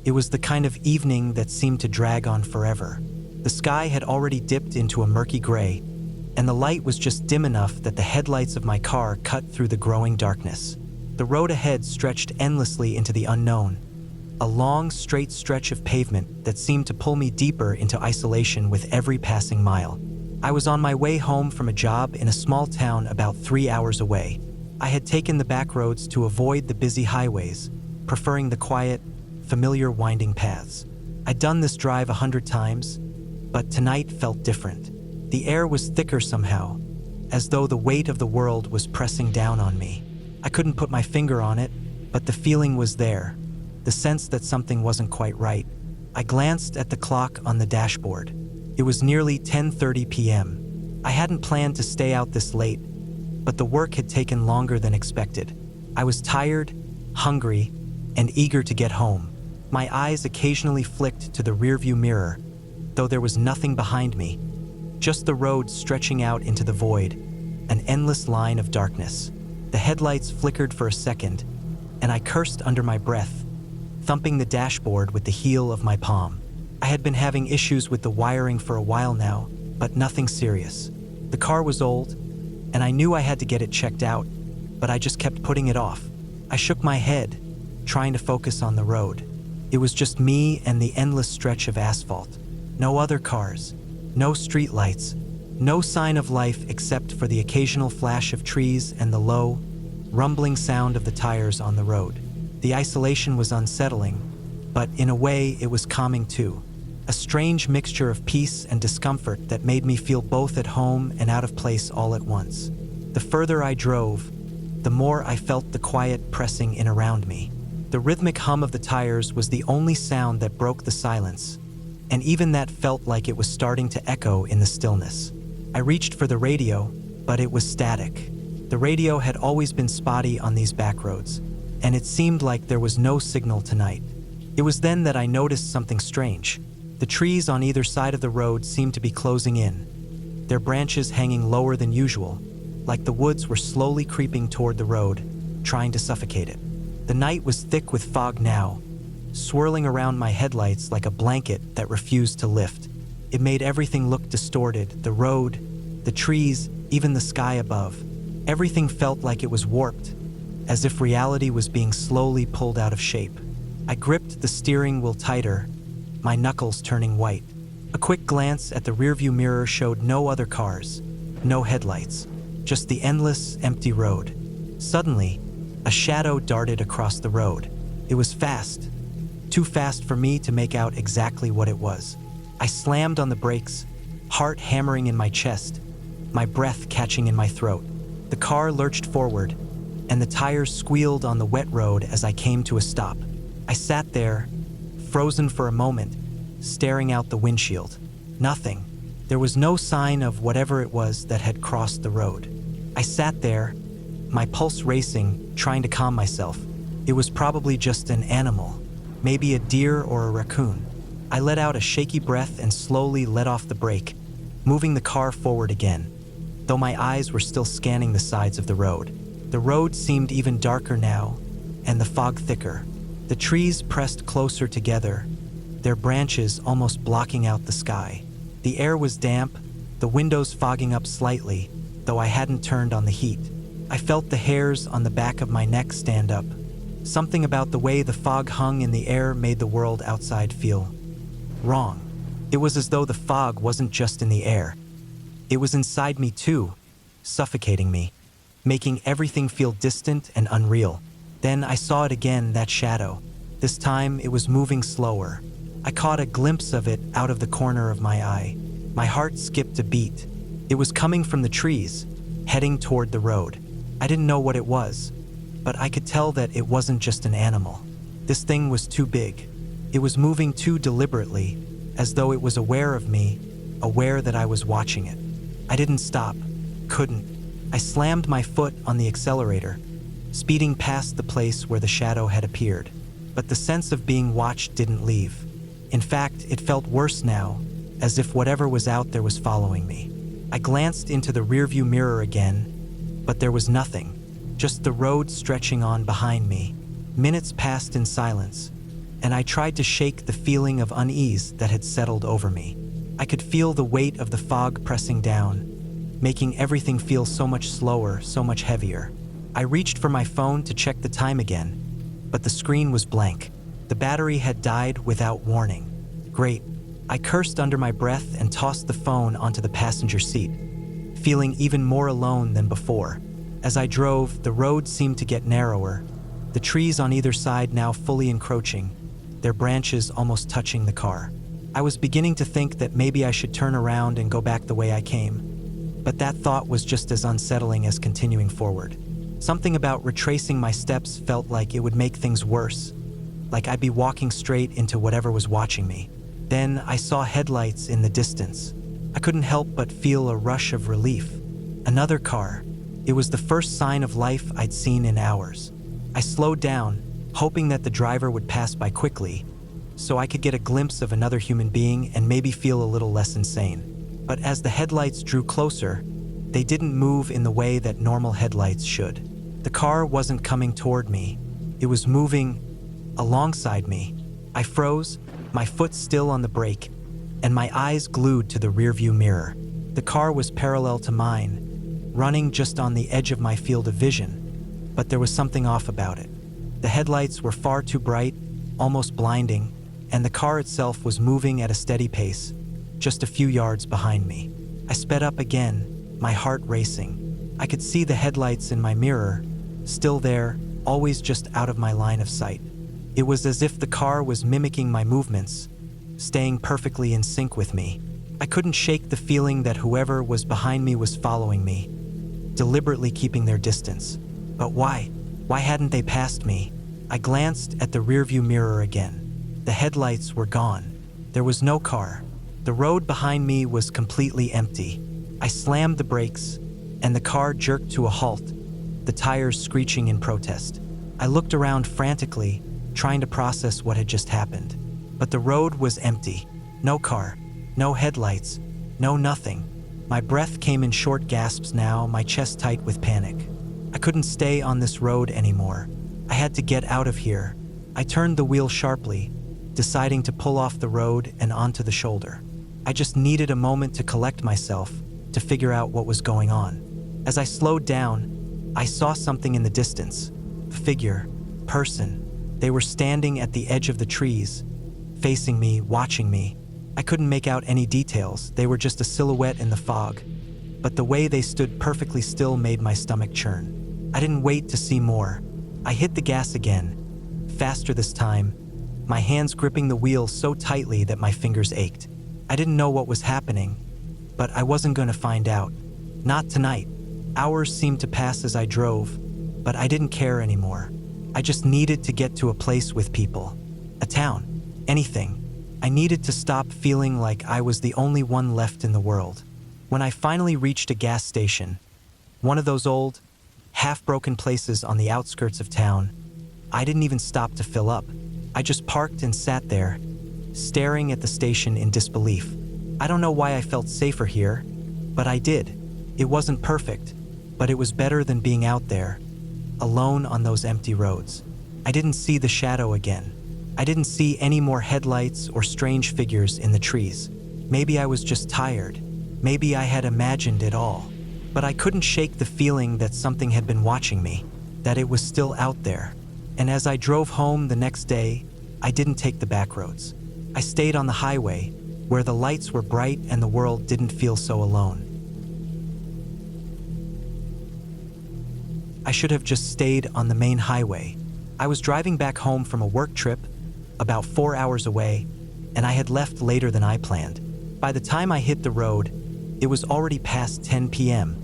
It was the kind of evening that seemed to drag on forever. The sky had already dipped into a murky gray, and the light was just dim enough that the headlights of my car cut through the growing darkness. The road ahead stretched endlessly into the unknown, a long, straight stretch of pavement that seemed to pull me deeper into isolation with every passing mile. I was on my way home from a job in a small town about 3 hours away. I had taken the back roads to avoid the busy highways, preferring the quiet, familiar winding paths. I'd done this drive 100 times, but tonight felt different. The air was thicker somehow, as though the weight of the world was pressing down on me. I couldn't put my finger on it, but the feeling was there, the sense that something wasn't quite right. I glanced at the clock on the dashboard. It was nearly 10:30 p.m. I hadn't planned to stay out this late, but the work had taken longer than expected. I was tired, hungry, and eager to get home. My eyes occasionally flicked to the rearview mirror, though there was nothing behind me, just the road stretching out into the void, an endless line of darkness. The headlights flickered for a second, and I cursed under my breath, thumping the dashboard with the heel of my palm. I had been having issues with the wiring for a while now, but nothing serious. The car was old, and I knew I had to get it checked out, but I just kept putting it off. I shook my head, trying to focus on the road. It was just me and the endless stretch of asphalt. No other cars, no streetlights, no sign of life except for the occasional flash of trees and the low, rumbling sound of the tires on the road. The isolation was unsettling, but in a way it was calming too. A strange mixture of peace and discomfort that made me feel both at home and out of place all at once. The further I drove, the more I felt the quiet pressing in around me. The rhythmic hum of the tires was the only sound that broke the silence, and even that felt like it was starting to echo in the stillness. I reached for the radio, but it was static. The radio had always been spotty on these back roads, and it seemed like there was no signal tonight. It was then that I noticed something strange. The trees on either side of the road seemed to be closing in, their branches hanging lower than usual, like the woods were slowly creeping toward the road, trying to suffocate it. The night was thick with fog now, swirling around my headlights like a blanket that refused to lift. It made everything look distorted, the road, the trees, even the sky above. Everything felt like it was warped, as if reality was being slowly pulled out of shape. I gripped the steering wheel tighter, my knuckles turning white. A quick glance at the rearview mirror showed no other cars, no headlights, just the endless, empty road. Suddenly, a shadow darted across the road. It was fast, too fast for me to make out exactly what it was. I slammed on the brakes, heart hammering in my chest, my breath catching in my throat. The car lurched forward, and the tires squealed on the wet road as I came to a stop. I sat there, frozen for a moment, staring out the windshield. Nothing. There was no sign of whatever it was that had crossed the road. I sat there, my pulse racing, trying to calm myself. It was probably just an animal, maybe a deer or a raccoon. I let out a shaky breath and slowly let off the brake, moving the car forward again, though my eyes were still scanning the sides of the road. The road seemed even darker now, and the fog thicker. The trees pressed closer together, their branches almost blocking out the sky. The air was damp, the windows fogging up slightly, though I hadn't turned on the heat. I felt the hairs on the back of my neck stand up. Something about the way the fog hung in the air made the world outside feel wrong. It was as though the fog wasn't just in the air. It was inside me too, suffocating me, making everything feel distant and unreal. Then I saw it again, that shadow. This time it was moving slower. I caught a glimpse of it out of the corner of my eye. My heart skipped a beat. It was coming from the trees, heading toward the road. I didn't know what it was, but I could tell that it wasn't just an animal. This thing was too big. It was moving too deliberately, as though it was aware of me, aware that I was watching it. I didn't stop, couldn't. I slammed my foot on the accelerator, speeding past the place where the shadow had appeared. But the sense of being watched didn't leave. In fact, it felt worse now, as if whatever was out there was following me. I glanced into the rearview mirror again, but there was nothing, just the road stretching on behind me. Minutes passed in silence, and I tried to shake the feeling of unease that had settled over me. I could feel the weight of the fog pressing down, making everything feel so much slower, so much heavier. I reached for my phone to check the time again, but the screen was blank. The battery had died without warning. Great. I cursed under my breath and tossed the phone onto the passenger seat, feeling even more alone than before. As I drove, the road seemed to get narrower, the trees on either side now fully encroaching, their branches almost touching the car. I was beginning to think that maybe I should turn around and go back the way I came, but that thought was just as unsettling as continuing forward. Something about retracing my steps felt like it would make things worse, like I'd be walking straight into whatever was watching me. Then I saw headlights in the distance. I couldn't help but feel a rush of relief. Another car. It was the first sign of life I'd seen in hours. I slowed down, hoping that the driver would pass by quickly, so I could get a glimpse of another human being and maybe feel a little less insane. But as the headlights drew closer, they didn't move in the way that normal headlights should. The car wasn't coming toward me. It was moving alongside me. I froze, my foot still on the brake, and my eyes glued to the rearview mirror. The car was parallel to mine, running just on the edge of my field of vision, but there was something off about it. The headlights were far too bright, almost blinding, and the car itself was moving at a steady pace, just a few yards behind me. I sped up again, my heart racing. I could see the headlights in my mirror, still there, always just out of my line of sight. It was as if the car was mimicking my movements, staying perfectly in sync with me. I couldn't shake the feeling that whoever was behind me was following me, deliberately keeping their distance. But why? Why hadn't they passed me? I glanced at the rearview mirror again. The headlights were gone. There was no car. The road behind me was completely empty. I slammed the brakes, and the car jerked to a halt, the tires screeching in protest. I looked around frantically, trying to process what had just happened. But the road was empty. No car, no headlights, no nothing. My breath came in short gasps now, my chest tight with panic. I couldn't stay on this road anymore. I had to get out of here. I turned the wheel sharply, deciding to pull off the road and onto the shoulder. I just needed a moment to collect myself, to figure out what was going on. As I slowed down, I saw something in the distance. A figure, person. They were standing at the edge of the trees, facing me, watching me. I couldn't make out any details. They were just a silhouette in the fog. But the way they stood perfectly still made my stomach churn. I didn't wait to see more. I hit the gas again, faster this time, my hands gripping the wheel so tightly that my fingers ached. I didn't know what was happening, but I wasn't going to find out. Not tonight. Hours seemed to pass as I drove, but I didn't care anymore. I just needed to get to a place with people. A town. Anything. I needed to stop feeling like I was the only one left in the world. When I finally reached a gas station, one of those old, half-broken places on the outskirts of town, I didn't even stop to fill up. I just parked and sat there, staring at the station in disbelief. I don't know why I felt safer here, but I did. It wasn't perfect, but it was better than being out there, alone on those empty roads. I didn't see the shadow again. I didn't see any more headlights or strange figures in the trees. Maybe I was just tired. Maybe I had imagined it all. But I couldn't shake the feeling that something had been watching me, that it was still out there. And as I drove home the next day, I didn't take the back roads. I stayed on the highway, where the lights were bright and the world didn't feel so alone. I should have just stayed on the main highway. I was driving back home from a work trip, about 4 hours away, and I had left later than I planned. By the time I hit the road, it was already past 10 p.m.,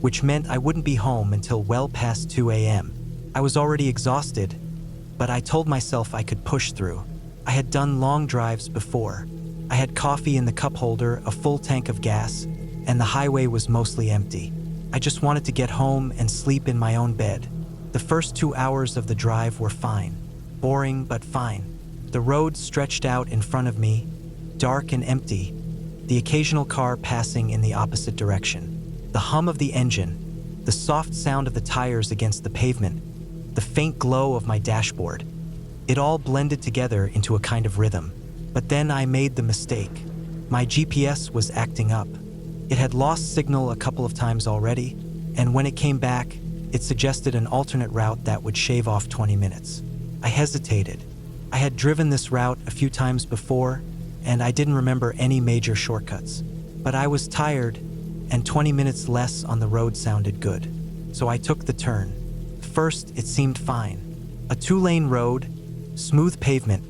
which meant I wouldn't be home until well past 2 a.m. I was already exhausted, but I told myself I could push through. I had done long drives before. I had coffee in the cup holder, a full tank of gas, and the highway was mostly empty. I just wanted to get home and sleep in my own bed. The first 2 hours of the drive were fine. Boring, but fine. The road stretched out in front of me, dark and empty, the occasional car passing in the opposite direction. The hum of the engine, the soft sound of the tires against the pavement, the faint glow of my dashboard. It all blended together into a kind of rhythm. But then I made the mistake. My GPS was acting up. It had lost signal a couple of times already, and when it came back, it suggested an alternate route that would shave off 20 minutes. I hesitated. I had driven this route a few times before, and I didn't remember any major shortcuts. But I was tired, and 20 minutes less on the road sounded good. So I took the turn. First, it seemed fine. A 2-lane road, smooth pavement,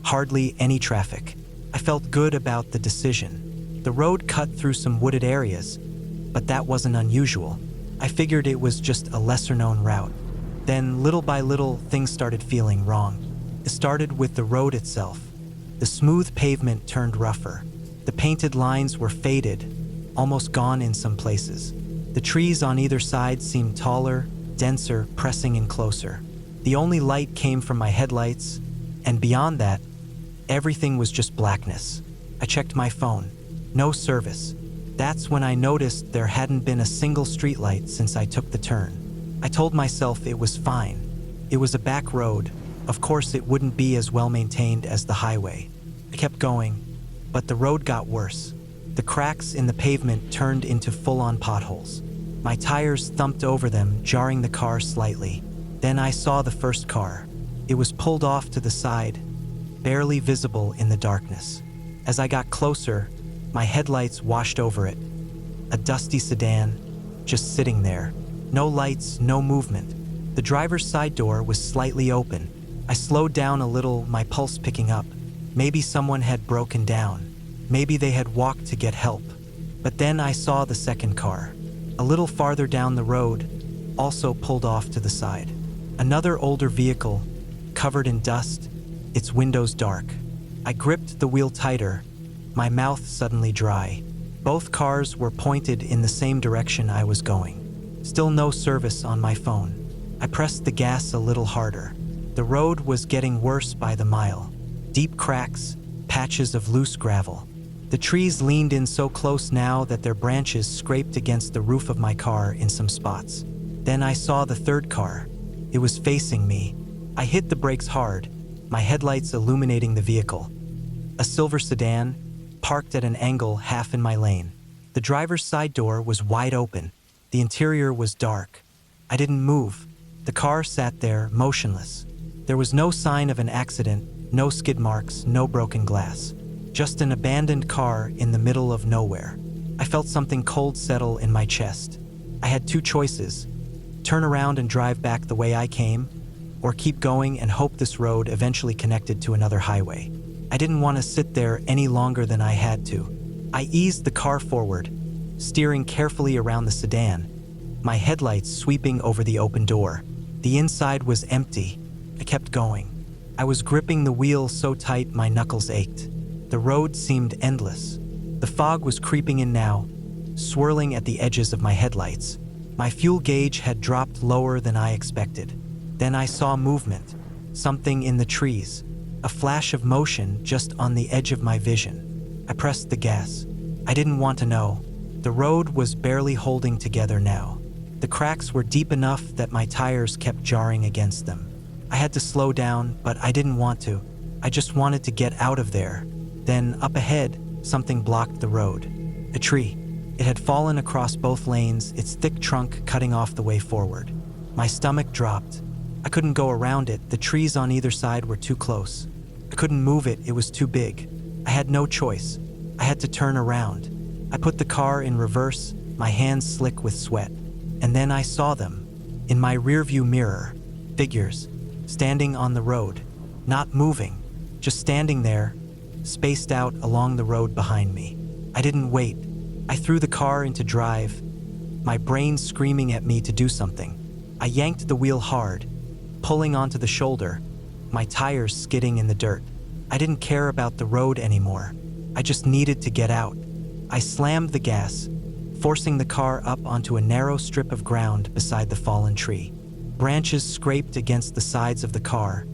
hardly any traffic. I felt good about the decision. The road cut through some wooded areas, but that wasn't unusual. I figured it was just a lesser-known route. Then, little by little, things started feeling wrong. It started with the road itself. The smooth pavement turned rougher. The painted lines were faded, almost gone in some places. The trees on either side seemed taller, denser, pressing in closer. The only light came from my headlights, and beyond that, everything was just blackness. I checked my phone. No service. That's when I noticed there hadn't been a single streetlight since I took the turn. I told myself it was fine. It was a back road. Of course, it wouldn't be as well maintained as the highway. I kept going, but the road got worse. The cracks in the pavement turned into full-on potholes. My tires thumped over them, jarring the car slightly. Then I saw the first car. It was pulled off to the side, barely visible in the darkness. As I got closer, my headlights washed over it. A dusty sedan, just sitting there. No lights, no movement. The driver's side door was slightly open. I slowed down a little, my pulse picking up. Maybe someone had broken down. Maybe they had walked to get help. But then I saw the second car. A little farther down the road, also pulled off to the side. Another older vehicle, covered in dust, its windows dark. I gripped the wheel tighter, my mouth suddenly dry. Both cars were pointed in the same direction I was going. Still no service on my phone. I pressed the gas a little harder. The road was getting worse by the mile. Deep cracks, patches of loose gravel. The trees leaned in so close now that their branches scraped against the roof of my car in some spots. Then I saw the third car. It was facing me. I hit the brakes hard, my headlights illuminating the vehicle. A silver sedan, parked at an angle half in my lane. The driver's side door was wide open. The interior was dark. I didn't move. The car sat there, motionless. There was no sign of an accident, no skid marks, no broken glass. Just an abandoned car in the middle of nowhere. I felt something cold settle in my chest. I had two choices: turn around and drive back the way I came, or keep going and hope this road eventually connected to another highway. I didn't want to sit there any longer than I had to. I eased the car forward, steering carefully around the sedan, my headlights sweeping over the open door. The inside was empty. I kept going. I was gripping the wheel so tight my knuckles ached. The road seemed endless. The fog was creeping in now, swirling at the edges of my headlights. My fuel gauge had dropped lower than I expected. Then I saw movement, something in the trees, a flash of motion just on the edge of my vision. I pressed the gas. I didn't want to know. The road was barely holding together now. The cracks were deep enough that my tires kept jarring against them. I had to slow down, but I didn't want to. I just wanted to get out of there. Then, up ahead, something blocked the road. A tree. It had fallen across both lanes, its thick trunk cutting off the way forward. My stomach dropped. I couldn't go around it. The trees on either side were too close. I couldn't move it. It was too big. I had no choice. I had to turn around. I put the car in reverse, my hands slick with sweat. And then I saw them. In my rearview mirror. Figures. Standing on the road. Not moving. Just standing there, spaced out along the road behind me. I didn't wait. I threw the car into drive, my brain screaming at me to do something. I yanked the wheel hard, pulling onto the shoulder, my tires skidding in the dirt. I didn't care about the road anymore. I just needed to get out. I slammed the gas, forcing the car up onto a narrow strip of ground beside the fallen tree. Branches scraped against the sides of the car,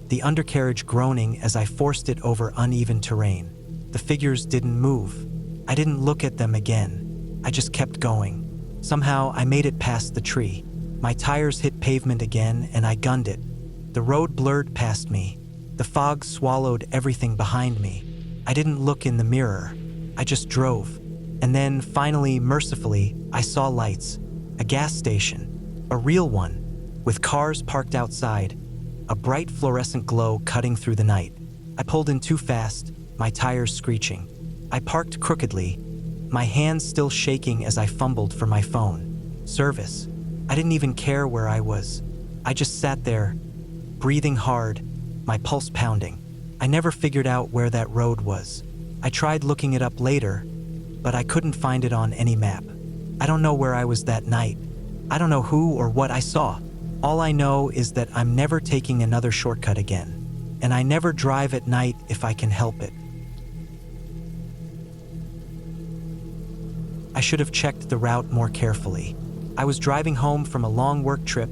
the undercarriage groaning as I forced it over uneven terrain. The figures didn't move. I didn't look at them again. I just kept going. Somehow, I made it past the tree. My tires hit pavement again, and I gunned it. The road blurred past me. The fog swallowed everything behind me. I didn't look in the mirror. I just drove. And then, finally, mercifully, I saw lights. A gas station. A real one. With cars parked outside. A bright fluorescent glow cutting through the night. I pulled in too fast, my tires screeching. I parked crookedly, my hands still shaking as I fumbled for my phone. Service. I didn't even care where I was. I just sat there, breathing hard, my pulse pounding. I never figured out where that road was. I tried looking it up later, but I couldn't find it on any map. I don't know where I was that night. I don't know who or what I saw. All I know is that I'm never taking another shortcut again. And I never drive at night if I can help it. I should have checked the route more carefully. I was driving home from a long work trip,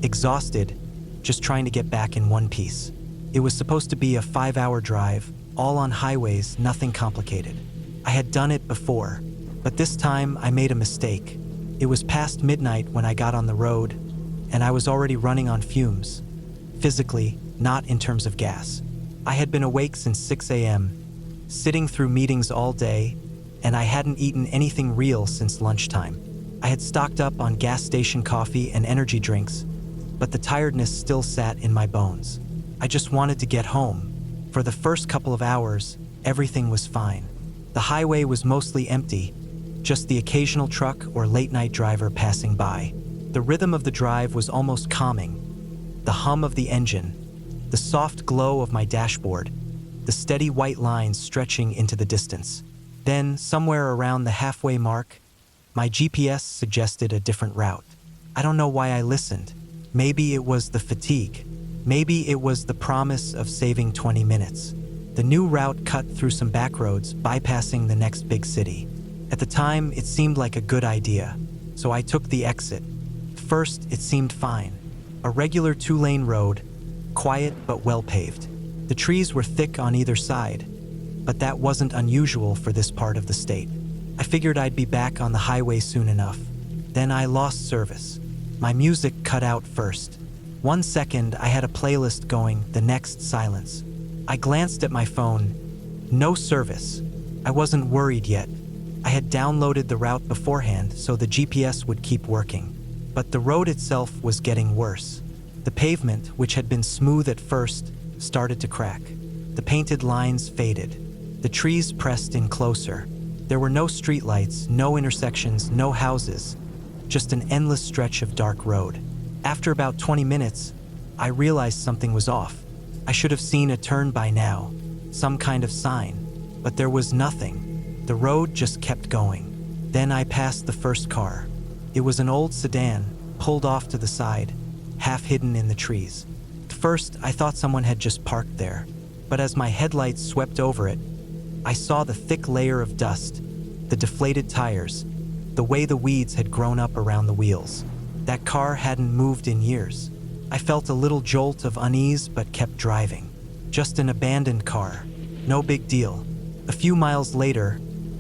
exhausted, just trying to get back in one piece. It was supposed to be a 5-hour drive, all on highways, nothing complicated. I had done it before, but this time I made a mistake. It was past midnight when I got on the road, and I was already running on fumes. Physically, not in terms of gas. I had been awake since 6 a.m., sitting through meetings all day, and I hadn't eaten anything real since lunchtime. I had stocked up on gas station coffee and energy drinks, but the tiredness still sat in my bones. I just wanted to get home. For the first couple of hours, everything was fine. The highway was mostly empty, just the occasional truck or late-night driver passing by. The rhythm of the drive was almost calming. The hum of the engine, the soft glow of my dashboard, the steady white lines stretching into the distance. Then, somewhere around the halfway mark, my GPS suggested a different route. I don't know why I listened. Maybe it was the fatigue. Maybe it was the promise of saving 20 minutes. The new route cut through some back roads, bypassing the next big city. At the time, it seemed like a good idea, so I took the exit. First, it seemed fine. A regular 2-lane road, quiet but well-paved. The trees were thick on either side, but that wasn't unusual for this part of the state. I figured I'd be back on the highway soon enough. Then I lost service. My music cut out first. 1 second, I had a playlist going, the next silence. I glanced at my phone. No service. I wasn't worried yet. I had downloaded the route beforehand so the GPS would keep working. But the road itself was getting worse. The pavement, which had been smooth at first, started to crack. The painted lines faded. The trees pressed in closer. There were no streetlights, no intersections, no houses, just an endless stretch of dark road. After about 20 minutes, I realized something was off. I should have seen a turn by now, some kind of sign, but there was nothing. The road just kept going. Then I passed the first car. It was an old sedan, pulled off to the side, half hidden in the trees. At first, I thought someone had just parked there, but as my headlights swept over it, I saw the thick layer of dust, the deflated tires, the way the weeds had grown up around the wheels. That car hadn't moved in years. I felt a little jolt of unease but kept driving. Just an abandoned car. No big deal. A few miles later,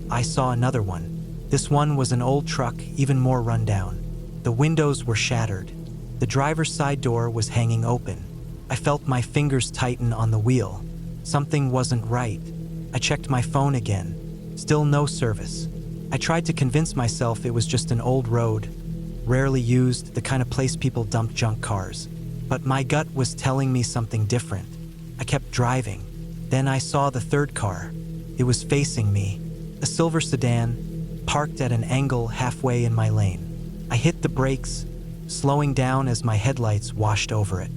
I saw another one. This one was an old truck, even more rundown. The windows were shattered. The driver's side door was hanging open. I felt my fingers tighten on the wheel. Something wasn't right. I checked my phone again. Still no service. I tried to convince myself it was just an old road, rarely used, the kind of place people dump junk cars. But my gut was telling me something different. I kept driving. Then I saw the third car. It was facing me. A silver sedan, parked at an angle halfway in my lane. I hit the brakes, slowing down as my headlights washed over it.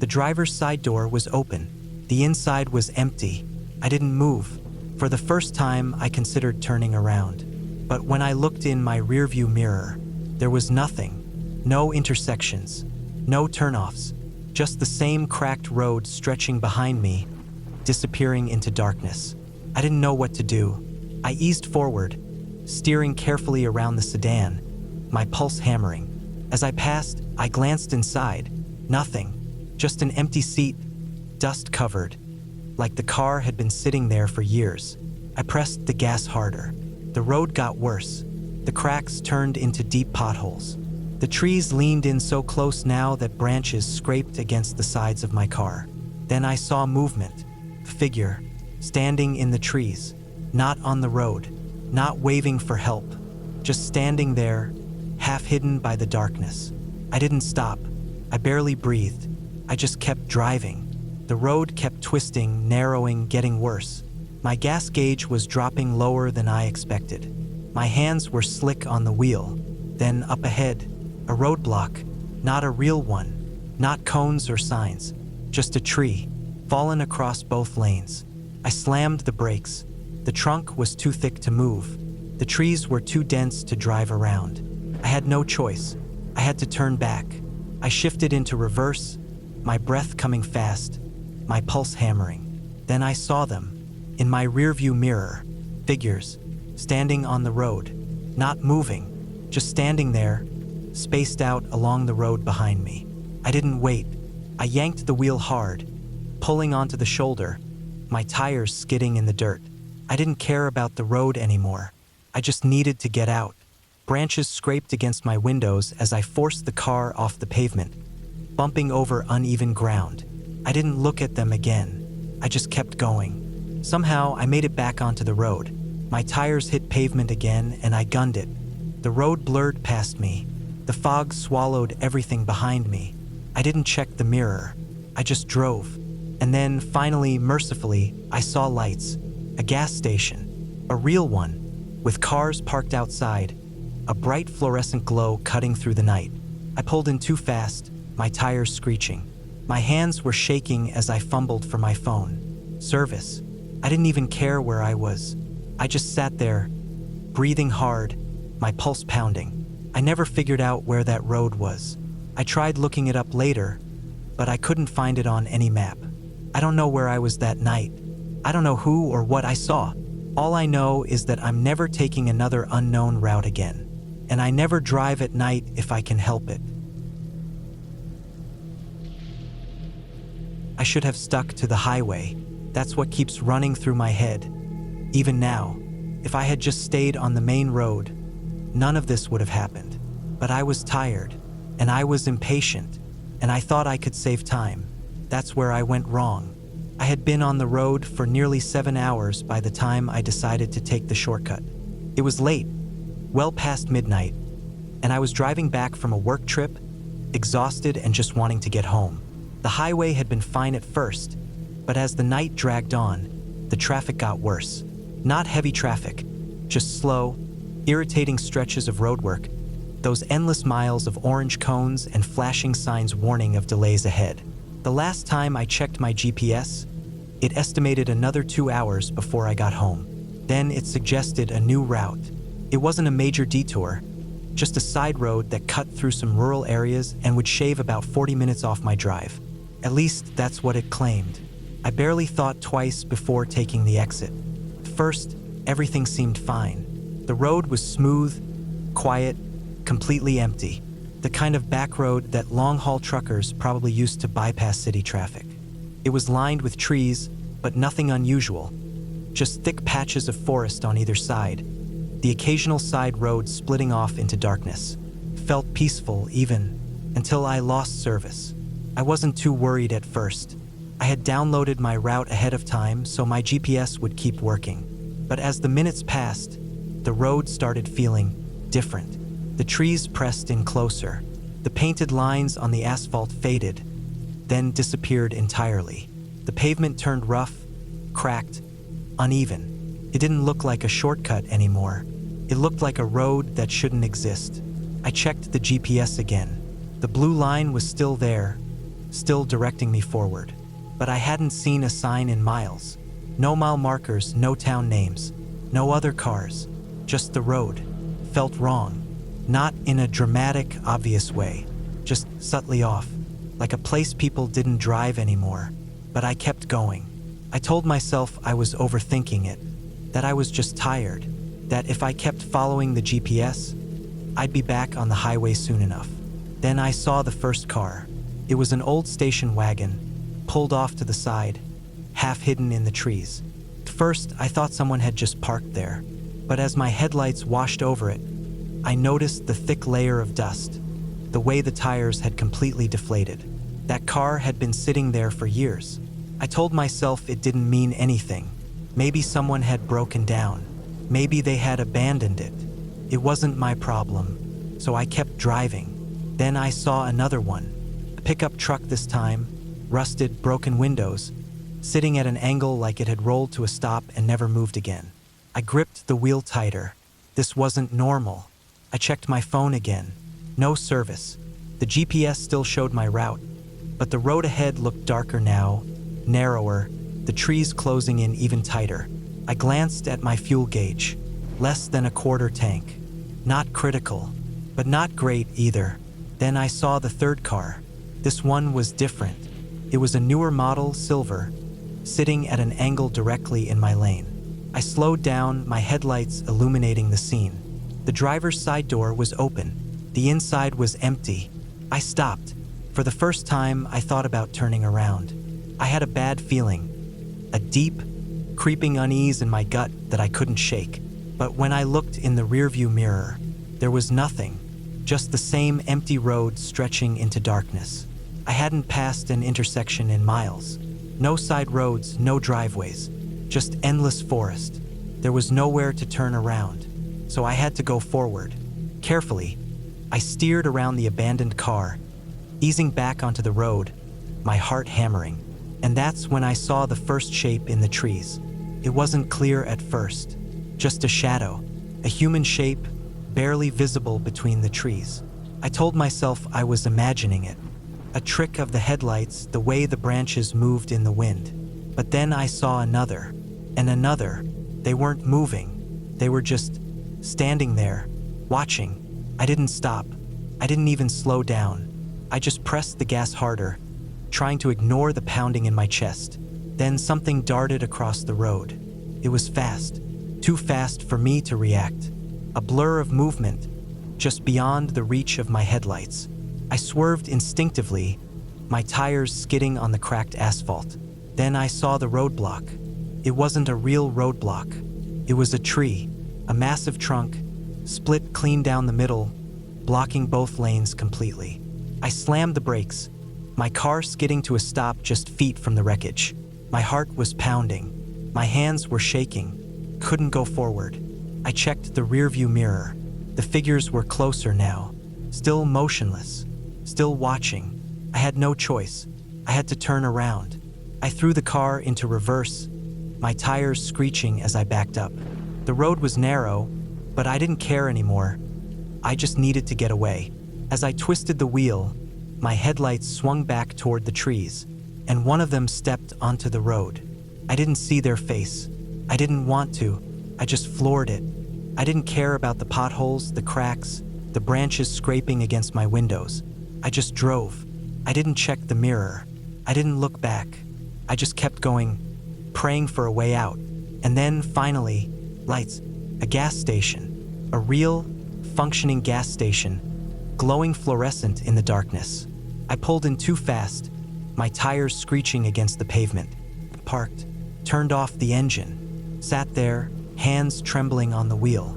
The driver's side door was open. The inside was empty. I didn't move. For the first time, I considered turning around. But when I looked in my rearview mirror, there was nothing. No intersections, no turnoffs, just the same cracked road stretching behind me, disappearing into darkness. I didn't know what to do. I eased forward, steering carefully around the sedan, my pulse hammering. As I passed, I glanced inside. Nothing, just an empty seat, dust covered, like the car had been sitting there for years. I pressed the gas harder. The road got worse. The cracks turned into deep potholes. The trees leaned in so close now that branches scraped against the sides of my car. Then I saw movement, a figure, standing in the trees, not on the road, not waving for help, just standing there, half hidden by the darkness. I didn't stop. I barely breathed. I just kept driving. The road kept twisting, narrowing, getting worse. My gas gauge was dropping lower than I expected. My hands were slick on the wheel. Then up ahead, a roadblock, not a real one, not cones or signs, just a tree, fallen across both lanes. I slammed the brakes. The trunk was too thick to move. The trees were too dense to drive around. I had no choice. I had to turn back. I shifted into reverse, my breath coming fast, my pulse hammering. Then I saw them, in my rearview mirror, figures, standing on the road, not moving, just standing there, spaced out along the road behind me. I didn't wait. I yanked the wheel hard, pulling onto the shoulder, my tires skidding in the dirt. I didn't care about the road anymore. I just needed to get out. Branches scraped against my windows as I forced the car off the pavement, bumping over uneven ground. I didn't look at them again. I just kept going. Somehow, I made it back onto the road. My tires hit pavement again, and I gunned it. The road blurred past me. The fog swallowed everything behind me. I didn't check the mirror. I just drove. And then, finally, mercifully, I saw lights. A gas station. A real one, with cars parked outside. A bright fluorescent glow cutting through the night. I pulled in too fast, my tires screeching. My hands were shaking as I fumbled for my phone. Service. I didn't even care where I was. I just sat there, breathing hard, my pulse pounding. I never figured out where that road was. I tried looking it up later, but I couldn't find it on any map. I don't know where I was that night. I don't know who or what I saw. All I know is that I'm never taking another unknown route again. And I never drive at night if I can help it. I should have stuck to the highway. That's what keeps running through my head. Even now, if I had just stayed on the main road, none of this would have happened. But I was tired, and I was impatient, and I thought I could save time. That's where I went wrong. I had been on the road for nearly 7 hours by the time I decided to take the shortcut. It was late, well past midnight, and I was driving back from a work trip, exhausted and just wanting to get home. The highway had been fine at first, but as the night dragged on, the traffic got worse. Not heavy traffic, just slow, irritating stretches of roadwork, those endless miles of orange cones and flashing signs warning of delays ahead. The last time I checked my GPS, it estimated another 2 hours before I got home. Then it suggested a new route. It wasn't a major detour, just a side road that cut through some rural areas and would shave about 40 minutes off my drive. At least that's what it claimed. I barely thought twice before taking the exit. At first, everything seemed fine. The road was smooth, quiet, completely empty. The kind of back road that long-haul truckers probably used to bypass city traffic. It was lined with trees, but nothing unusual. Just thick patches of forest on either side. The occasional side road splitting off into darkness. Felt peaceful even until I lost service. I wasn't too worried at first. I had downloaded my route ahead of time so my GPS would keep working. But as the minutes passed, the road started feeling different. The trees pressed in closer. The painted lines on the asphalt faded, then disappeared entirely. The pavement turned rough, cracked, uneven. It didn't look like a shortcut anymore. It looked like a road that shouldn't exist. I checked the GPS again. The blue line was still there, still directing me forward. But I hadn't seen a sign in miles. No mile markers, no town names, no other cars, just the road. Felt wrong. Not in a dramatic, obvious way, just subtly off, like a place people didn't drive anymore. But I kept going. I told myself I was overthinking it, that I was just tired, that if I kept following the GPS, I'd be back on the highway soon enough. Then I saw the first car. It was an old station wagon, pulled off to the side, half hidden in the trees. At first, I thought someone had just parked there, but as my headlights washed over it, I noticed the thick layer of dust, the way the tires had completely deflated. That car had been sitting there for years, I told myself it didn't mean anything. Maybe someone had broken down. Maybe they had abandoned it. It wasn't my problem, so I kept driving. Then I saw another one. A pickup truck this time, rusted, broken windows, sitting at an angle like it had rolled to a stop and never moved again. I gripped the wheel tighter. This wasn't normal. I checked my phone again. No service. The GPS still showed my route, but the road ahead looked darker now, narrower, the trees closing in even tighter. I glanced at my fuel gauge. Less than a quarter tank. Not critical, but not great either. Then I saw the third car. This one was different. It was a newer model, silver, sitting at an angle directly in my lane. I slowed down, my headlights illuminating the scene. The driver's side door was open. The inside was empty. I stopped. For the first time, I thought about turning around. I had a bad feeling, a deep, creeping unease in my gut that I couldn't shake. But when I looked in the rearview mirror, there was nothing, just the same empty road stretching into darkness. I hadn't passed an intersection in miles. No side roads, no driveways, just endless forest. There was nowhere to turn around, so I had to go forward. Carefully, I steered around the abandoned car, easing back onto the road, my heart hammering. And that's when I saw the first shape in the trees. It wasn't clear at first, just a shadow, a human shape, barely visible between the trees. I told myself I was imagining it, a trick of the headlights, the way the branches moved in the wind. But then I saw another, and another. They weren't moving, they were just standing there, watching. I didn't stop, I didn't even slow down. I just pressed the gas harder, trying to ignore the pounding in my chest. Then something darted across the road. It was fast, too fast for me to react. A blur of movement, just beyond the reach of my headlights. I swerved instinctively, my tires skidding on the cracked asphalt. Then I saw the roadblock. It wasn't a real roadblock. It was a tree, a massive trunk, split clean down the middle, blocking both lanes completely. I slammed the brakes, my car skidding to a stop just feet from the wreckage. My heart was pounding. My hands were shaking. Couldn't go forward. I checked the rearview mirror. The figures were closer now, still motionless, still watching. I had no choice. I had to turn around. I threw the car into reverse, my tires screeching as I backed up. The road was narrow, but I didn't care anymore. I just needed to get away. As I twisted the wheel, my headlights swung back toward the trees, and one of them stepped onto the road. I didn't see their face. I didn't want to. I just floored it. I didn't care about the potholes, the cracks, the branches scraping against my windows. I just drove. I didn't check the mirror. I didn't look back. I just kept going, praying for a way out. And then, finally, lights. A gas station. A real, functioning gas station, glowing fluorescent in the darkness. I pulled in too fast, my tires screeching against the pavement. Parked, turned off the engine, sat there, hands trembling on the wheel.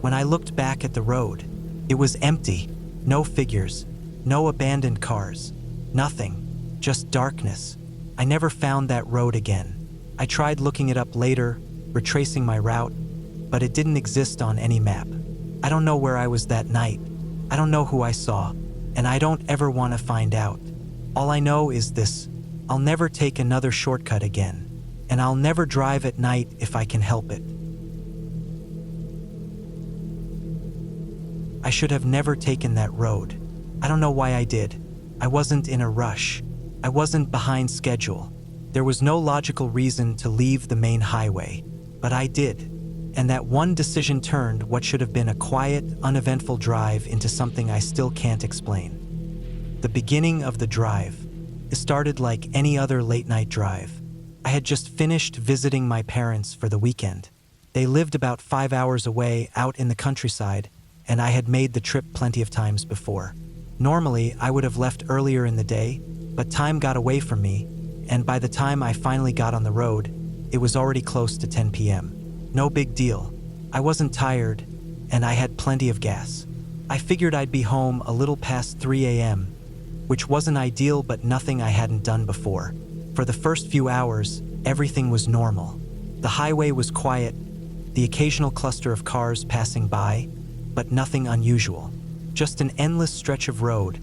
When I looked back at the road, it was empty. No figures, no abandoned cars, nothing, just darkness. I never found that road again. I tried looking it up later, retracing my route, but it didn't exist on any map. I don't know where I was that night. I don't know who I saw, and I don't ever want to find out. All I know is this: I'll never take another shortcut again, and I'll never drive at night if I can help it. I should have never taken that road. I don't know why I did. I wasn't in a rush. I wasn't behind schedule. There was no logical reason to leave the main highway, but I did. And that one decision turned what should have been a quiet, uneventful drive into something I still can't explain. The beginning of the drive, it started like any other late-night drive. I had just finished visiting my parents for the weekend. They lived about 5 hours away out in the countryside, and I had made the trip plenty of times before. Normally, I would have left earlier in the day, but time got away from me, and by the time I finally got on the road, it was already close to 10 p.m. No big deal. I wasn't tired, and I had plenty of gas. I figured I'd be home a little past 3 a.m., which wasn't ideal but nothing I hadn't done before. For the first few hours, everything was normal. The highway was quiet, the occasional cluster of cars passing by, but nothing unusual. Just an endless stretch of road,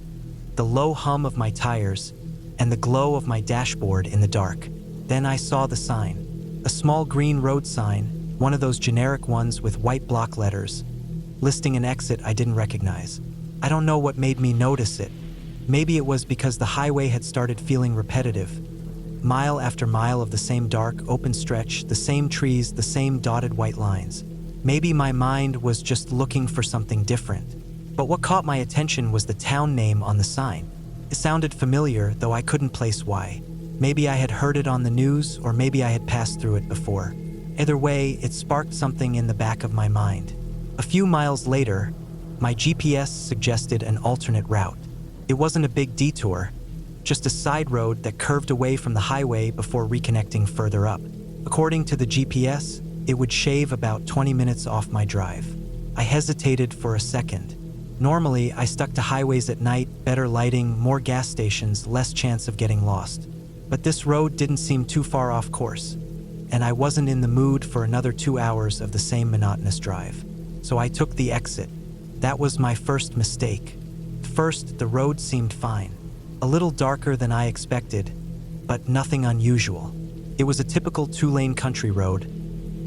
the low hum of my tires, and the glow of my dashboard in the dark. Then I saw the sign. A small green road sign, one of those generic ones with white block letters, listing an exit I didn't recognize. I don't know what made me notice it. Maybe it was because the highway had started feeling repetitive. Mile after mile of the same dark, open stretch, the same trees, the same dotted white lines. Maybe my mind was just looking for something different. But what caught my attention was the town name on the sign. It sounded familiar, though I couldn't place why. Maybe I had heard it on the news, or maybe I had passed through it before. Either way, it sparked something in the back of my mind. A few miles later, my GPS suggested an alternate route. It wasn't a big detour, just a side road that curved away from the highway before reconnecting further up. According to the GPS, it would shave about 20 minutes off my drive. I hesitated for a second. Normally, I stuck to highways at night, better lighting, more gas stations, less chance of getting lost. But this road didn't seem too far off course, and I wasn't in the mood for another 2 hours of the same monotonous drive. So I took the exit. That was my first mistake. First, the road seemed fine. A little darker than I expected, but nothing unusual. It was a typical 2-lane country road,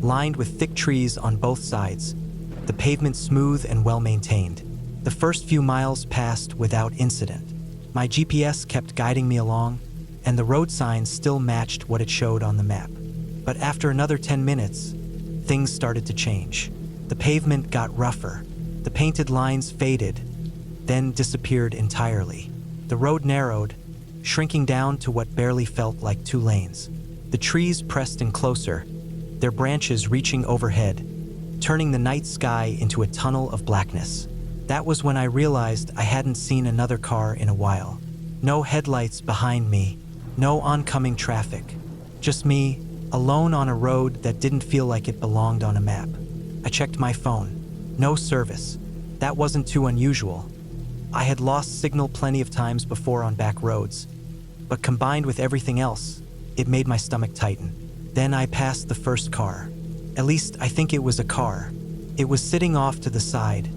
lined with thick trees on both sides, the pavement smooth and well-maintained. The first few miles passed without incident. My GPS kept guiding me along, and the road signs still matched what it showed on the map. But after another 10 minutes, things started to change. The pavement got rougher. The painted lines faded, then disappeared entirely. The road narrowed, shrinking down to what barely felt like 2 lanes. The trees pressed in closer, their branches reaching overhead, turning the night sky into a tunnel of blackness. That was when I realized I hadn't seen another car in a while. No headlights behind me, no oncoming traffic. Just me, alone on a road that didn't feel like it belonged on a map. I checked my phone. No service. That wasn't too unusual. I had lost signal plenty of times before on back roads, but combined with everything else, it made my stomach tighten. Then I passed the first car. At least I think it was a car. It was sitting off to the side,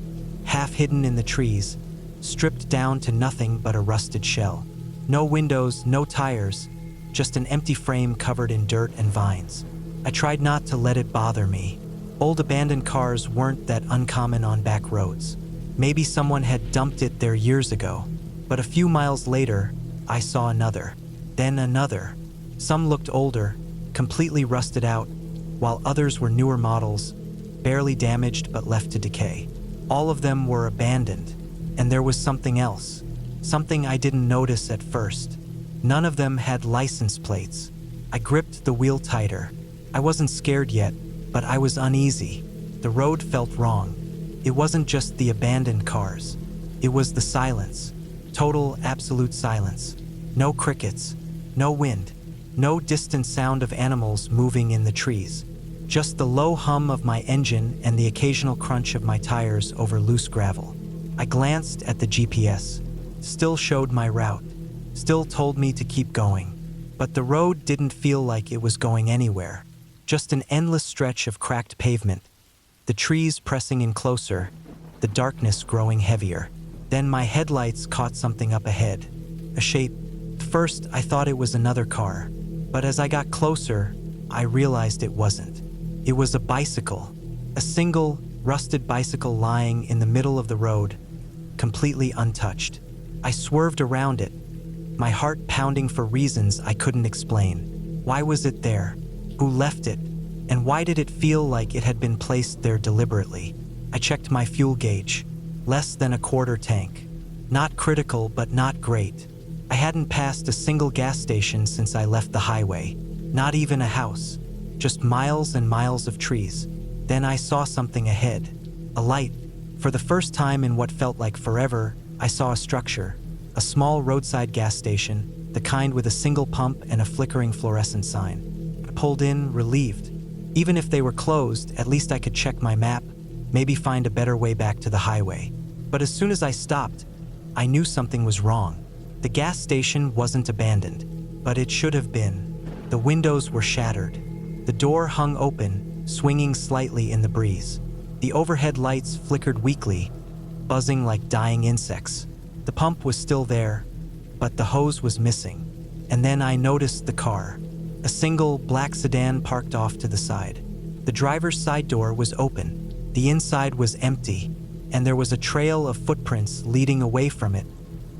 half hidden in the trees, stripped down to nothing but a rusted shell. No windows, no tires, just an empty frame covered in dirt and vines. I tried not to let it bother me. Old abandoned cars weren't that uncommon on back roads. Maybe someone had dumped it there years ago. But a few miles later, I saw another. Then another. Some looked older, completely rusted out, while others were newer models, barely damaged but left to decay. All of them were abandoned, and there was something else. Something I didn't notice at first. None of them had license plates. I gripped the wheel tighter. I wasn't scared yet, but I was uneasy. The road felt wrong. It wasn't just the abandoned cars. It was the silence. Total, absolute silence. No crickets, no wind, no distant sound of animals moving in the trees. Just the low hum of my engine and the occasional crunch of my tires over loose gravel. I glanced at the GPS. Still showed my route. Still told me to keep going. But the road didn't feel like it was going anywhere. Just an endless stretch of cracked pavement. The trees pressing in closer, the darkness growing heavier. Then my headlights caught something up ahead. A shape. First, I thought it was another car. But as I got closer, I realized it wasn't. It was a bicycle. A single, rusted bicycle lying in the middle of the road, completely untouched. I swerved around it, my heart pounding for reasons I couldn't explain. Why was it there? Who left it? And why did it feel like it had been placed there deliberately? I checked my fuel gauge. Less than a quarter tank. Not critical, but not great. I hadn't passed a single gas station since I left the highway. Not even a house. Just miles and miles of trees. Then I saw something ahead. A light. For the first time in what felt like forever, I saw a structure. A small roadside gas station, the kind with a single pump and a flickering fluorescent sign. I pulled in, relieved. Even if they were closed, at least I could check my map, maybe find a better way back to the highway. But as soon as I stopped, I knew something was wrong. The gas station wasn't abandoned. but it should have been. The windows were shattered. The door hung open, swinging slightly in the breeze. The overhead lights flickered weakly, buzzing like dying insects. The pump was still there, but the hose was missing. And then I noticed the car. A single black sedan parked off to the side. The driver's side door was open. The inside was empty, and there was a trail of footprints leading away from it,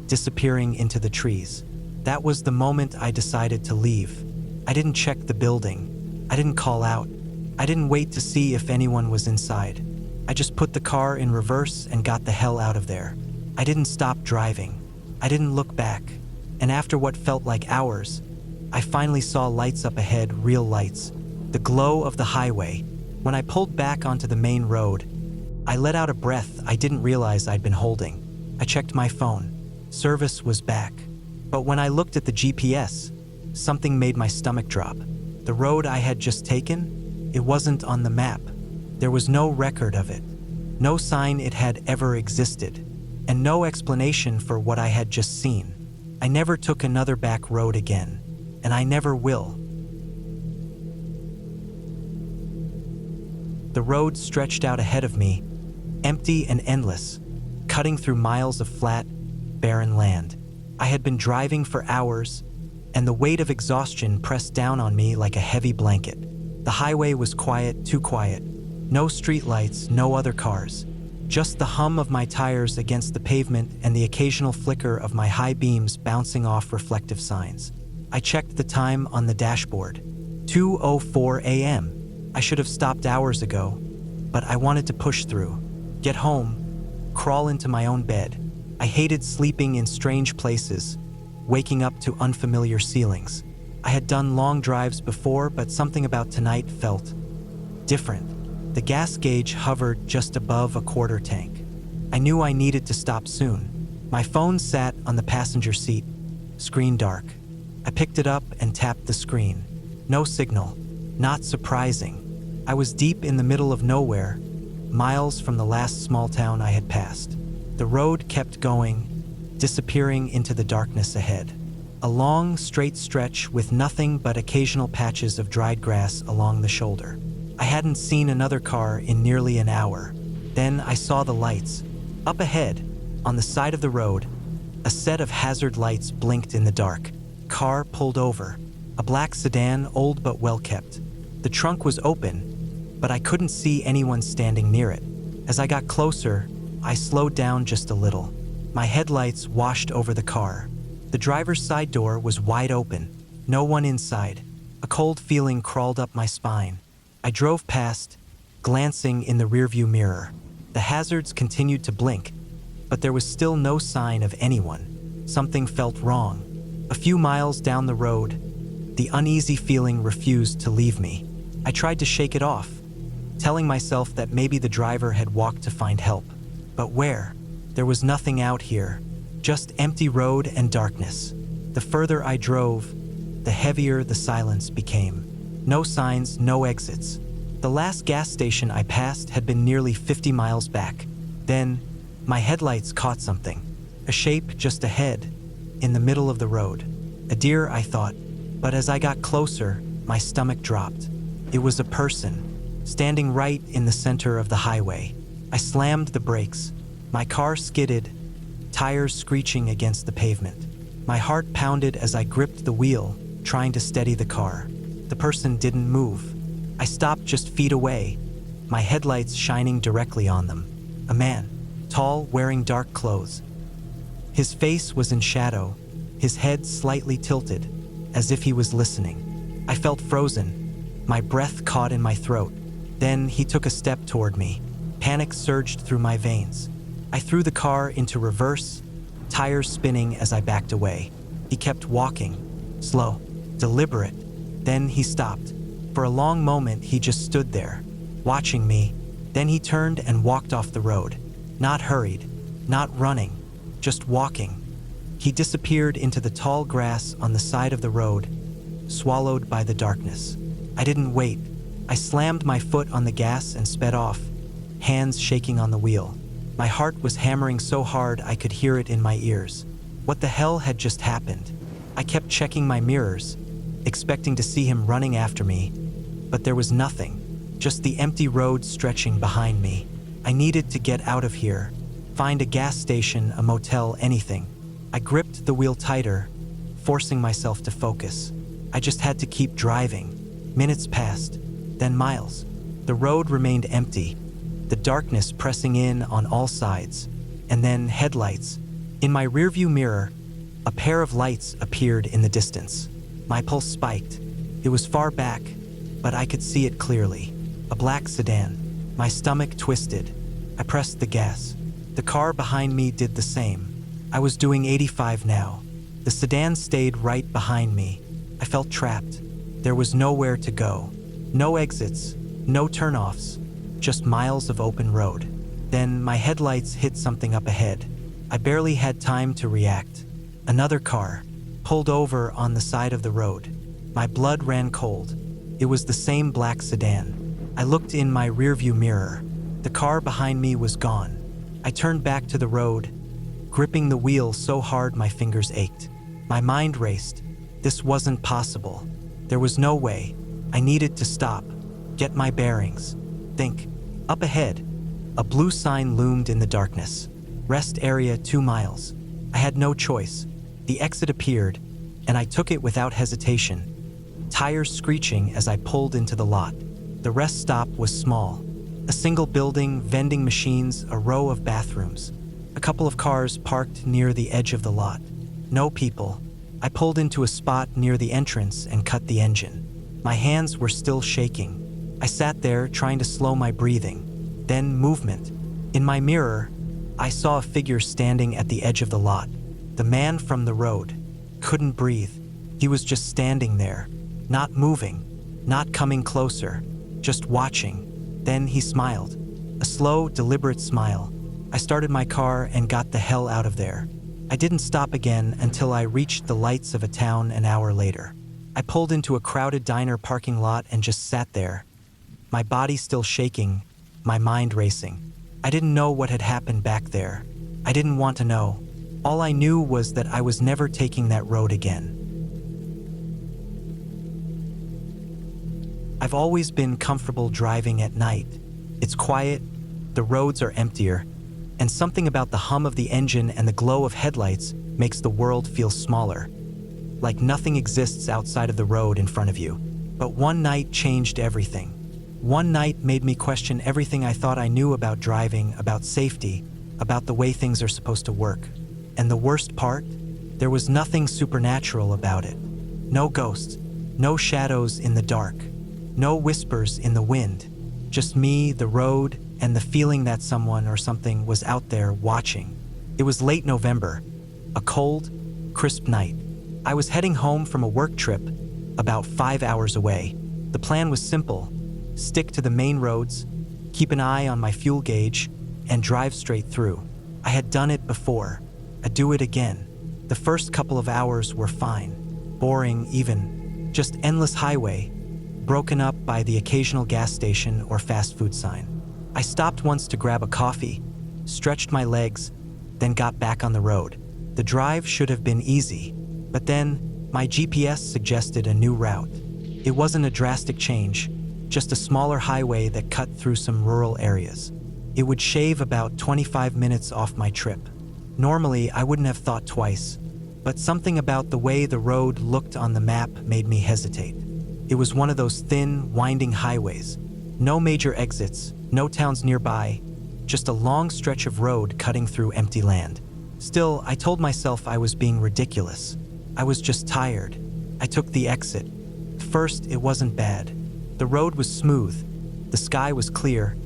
disappearing into the trees. That was the moment I decided to leave. I didn't check the building. I didn't call out. I didn't wait to see if anyone was inside. I just put the car in reverse and got the hell out of there. I didn't stop driving. I didn't look back. And after what felt like hours, I finally saw lights up ahead, real lights. The glow of the highway. When I pulled back onto the main road, I let out a breath I didn't realize I'd been holding. I checked my phone. Service was back. But when I looked at the GPS, something made my stomach drop. The road I had just taken, it wasn't on the map. There was no record of it, no sign it had ever existed, and no explanation for what I had just seen. I never took another back road again, and I never will. The road stretched out ahead of me, empty and endless, cutting through miles of flat, barren land. I had been driving for hours, and the weight of exhaustion pressed down on me like a heavy blanket. The highway was quiet, too quiet. No streetlights, no other cars. Just the hum of my tires against the pavement and the occasional flicker of my high beams bouncing off reflective signs. I checked the time on the dashboard. 2:04 a.m. I should have stopped hours ago, but I wanted to push through. Get home, crawl into my own bed. I hated sleeping in strange places, waking up to unfamiliar ceilings. I had done long drives before, but something about tonight felt different. The gas gauge hovered just above a quarter tank. I knew I needed to stop soon. My phone sat on the passenger seat, screen dark. I picked it up and tapped the screen. No signal. Not surprising. I was deep in the middle of nowhere, miles from the last small town I had passed. The road kept going, disappearing into the darkness ahead. A long, straight stretch with nothing but occasional patches of dried grass along the shoulder. I hadn't seen another car in nearly an hour. Then I saw the lights. Up ahead, on the side of the road, a set of hazard lights blinked in the dark. Car pulled over. A black sedan, old but well-kept. The trunk was open, but I couldn't see anyone standing near it. As I got closer, I slowed down just a little. My headlights washed over the car. The driver's side door was wide open. No one inside. A cold feeling crawled up my spine. I drove past, glancing in the rearview mirror. The hazards continued to blink, but there was still no sign of anyone. Something felt wrong. A few miles down the road, the uneasy feeling refused to leave me. I tried to shake it off, telling myself that maybe the driver had walked to find help. But where? There was nothing out here, just empty road and darkness. The further I drove, the heavier the silence became. No signs, no exits. The last gas station I passed had been nearly 50 miles back. Then, my headlights caught something. A shape just ahead, in the middle of the road. A deer, I thought, but as I got closer, my stomach dropped. It was a person, standing right in the center of the highway. I slammed the brakes. My car skidded, tires screeching against the pavement. My heart pounded as I gripped the wheel, trying to steady the car. The person didn't move. I stopped just feet away, my headlights shining directly on them. A man, tall, wearing dark clothes. His face was in shadow, his head slightly tilted, as if he was listening. I felt frozen, my breath caught in my throat. Then he took a step toward me. Panic surged through my veins. I threw the car into reverse, tires spinning as I backed away. He kept walking, slow, deliberate. Then he stopped. For a long moment, he just stood there, watching me. Then he turned and walked off the road. Not hurried, not running, just walking. He disappeared into the tall grass on the side of the road, swallowed by the darkness. I didn't wait. I slammed my foot on the gas and sped off, hands shaking on the wheel. My heart was hammering so hard I could hear it in my ears. What the hell had just happened? I kept checking my mirrors, expecting to see him running after me, but there was nothing, just the empty road stretching behind me. I needed to get out of here, find a gas station, a motel, anything. I gripped the wheel tighter, forcing myself to focus. I just had to keep driving. Minutes passed, then miles. The road remained empty, the darkness pressing in on all sides, and then headlights. In my rearview mirror, a pair of lights appeared in the distance. My pulse spiked. It was far back, but I could see it clearly. A black sedan. My stomach twisted. I pressed the gas. The car behind me did the same. I was doing 85 now. The sedan stayed right behind me. I felt trapped. There was nowhere to go. No exits, no turnoffs, just miles of open road. Then my headlights hit something up ahead. I barely had time to react. Another car pulled over on the side of the road. My blood ran cold. It was the same black sedan. I looked in my rearview mirror. The car behind me was gone. I turned back to the road, gripping the wheel so hard my fingers ached. My mind raced. This wasn't possible. There was no way. I needed to stop, get my bearings, think. Up ahead, a blue sign loomed in the darkness. Rest area 2 miles. I had no choice. The exit appeared, and I took it without hesitation, tires screeching as I pulled into the lot. The rest stop was small. A single building, vending machines, a row of bathrooms. A couple of cars parked near the edge of the lot. No people. I pulled into a spot near the entrance and cut the engine. My hands were still shaking. I sat there trying to slow my breathing. Then movement. In my mirror, I saw a figure standing at the edge of the lot. The man from the road. Couldn't breathe. He was just standing there, not moving, not coming closer, just watching. Then he smiled. A slow, deliberate smile. I started my car and got the hell out of there. I didn't stop again until I reached the lights of a town an hour later. I pulled into a crowded diner parking lot and just sat there, my body still shaking, my mind racing. I didn't know what had happened back there. I didn't want to know. All I knew was that I was never taking that road again. I've always been comfortable driving at night. It's quiet, the roads are emptier, and something about the hum of the engine and the glow of headlights makes the world feel smaller. Like nothing exists outside of the road in front of you. But one night changed everything. One night made me question everything I thought I knew about driving, about safety, about the way things are supposed to work. And the worst part? There was nothing supernatural about it. No ghosts, no shadows in the dark, no whispers in the wind. Just me, the road, and the feeling that someone or something was out there watching. It was late November, a cold, crisp night. I was heading home from a work trip, about 5 hours away. The plan was simple: stick to the main roads, keep an eye on my fuel gauge, and drive straight through. I had done it before. I'd do it again. The first couple of hours were fine, boring even, just endless highway, broken up by the occasional gas station or fast food sign. I stopped once to grab a coffee, stretched my legs, then got back on the road. The drive should have been easy, but then my GPS suggested a new route. It wasn't a drastic change, just a smaller highway that cut through some rural areas. It would shave about 25 minutes off my trip. Normally, I wouldn't have thought twice, but something about the way the road looked on the map made me hesitate. It was one of those thin, winding highways. No major exits, no towns nearby, just a long stretch of road cutting through empty land. Still, I told myself I was being ridiculous. I was just tired. I took the exit. First, it wasn't bad. The road was smooth, the sky was clear,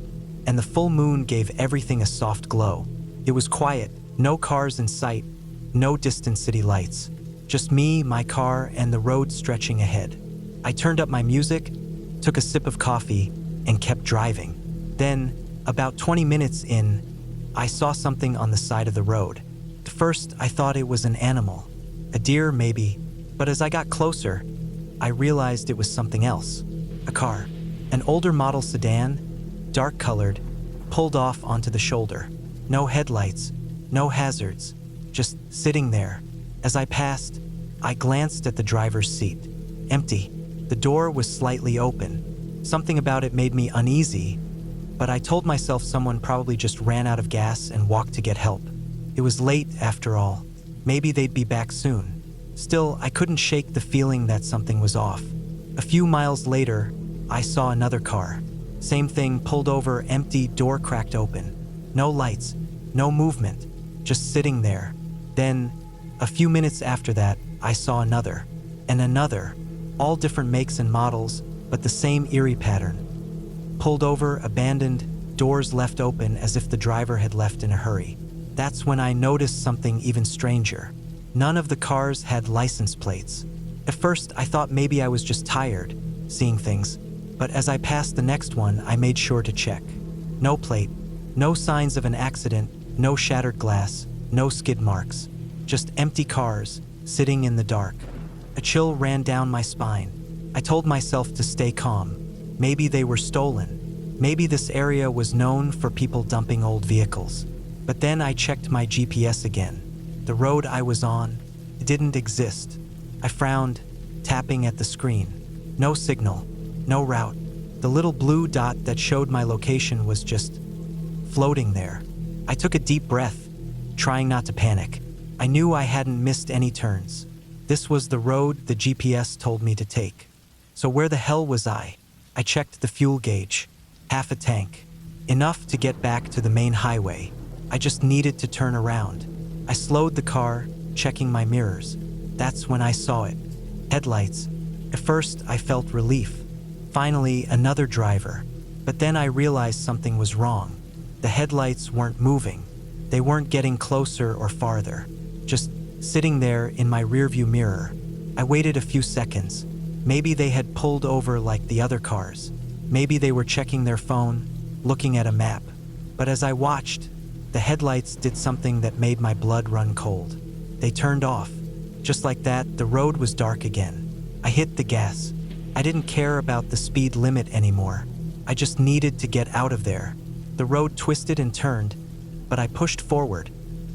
and the full moon gave everything a soft glow. It was quiet, no cars in sight, no distant city lights. Just me, my car, and the road stretching ahead. I turned up my music, took a sip of coffee, and kept driving. Then, about 20 minutes in, I saw something on the side of the road. At first, I thought it was an animal, a deer maybe, but as I got closer, I realized it was something else. A car, an older model sedan, dark-colored, pulled off onto the shoulder. No headlights, no hazards, just sitting there. As I passed, I glanced at the driver's seat. Empty. The door was slightly open. Something about it made me uneasy, but I told myself someone probably just ran out of gas and walked to get help. It was late after all. Maybe they'd be back soon. Still, I couldn't shake the feeling that something was off. A few miles later, I saw another car. Same thing, pulled over, empty, door cracked open. No lights, no movement, just sitting there. Then, a few minutes after that, I saw another, and another, all different makes and models, but the same eerie pattern. Pulled over, abandoned, doors left open as if the driver had left in a hurry. That's when I noticed something even stranger. None of the cars had license plates. At first, I thought maybe I was just tired, seeing things, but as I passed the next one, I made sure to check. No plate, no signs of an accident, no shattered glass, no skid marks. Just empty cars, sitting in the dark. A chill ran down my spine. I told myself to stay calm. Maybe they were stolen. Maybe this area was known for people dumping old vehicles. But then I checked my GPS again. The road I was on, it didn't exist. I frowned, tapping at the screen. No signal, no route. The little blue dot that showed my location was just floating there. I took a deep breath, trying not to panic. I knew I hadn't missed any turns. This was the road the GPS told me to take. So where the hell was I? I checked the fuel gauge. Half a tank. Enough to get back to the main highway. I just needed to turn around. I slowed the car, checking my mirrors. That's when I saw it. Headlights. At first, I felt relief. Finally, another driver. But then I realized something was wrong. The headlights weren't moving. They weren't getting closer or farther. Just sitting there in my rearview mirror. I waited a few seconds. Maybe they had pulled over like the other cars. Maybe they were checking their phone, looking at a map. But as I watched, the headlights did something that made my blood run cold. They turned off. Just like that, the road was dark again. I hit the gas. I didn't care about the speed limit anymore. I just needed to get out of there. The road twisted and turned, but I pushed forward,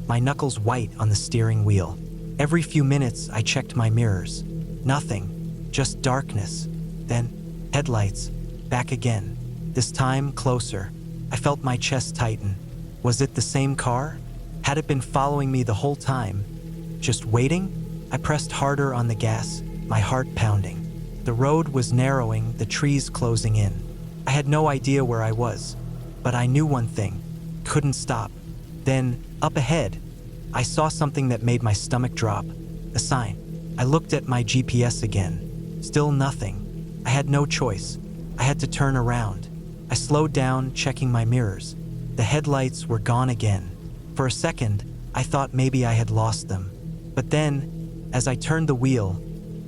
my knuckles white on the steering wheel. Every few minutes, I checked my mirrors. Nothing, just darkness. Then, headlights, back again. This time, closer. I felt my chest tighten. Was it the same car? Had it been following me the whole time? Just waiting? I pressed harder on the gas, my heart pounding. The road was narrowing, the trees closing in. I had no idea where I was, but I knew one thing. Couldn't stop. Then, up ahead, I saw something that made my stomach drop. A sign. I looked at my GPS again. Still nothing. I had no choice. I had to turn around. I slowed down, checking my mirrors. The headlights were gone again. For a second, I thought maybe I had lost them. But then, as I turned the wheel,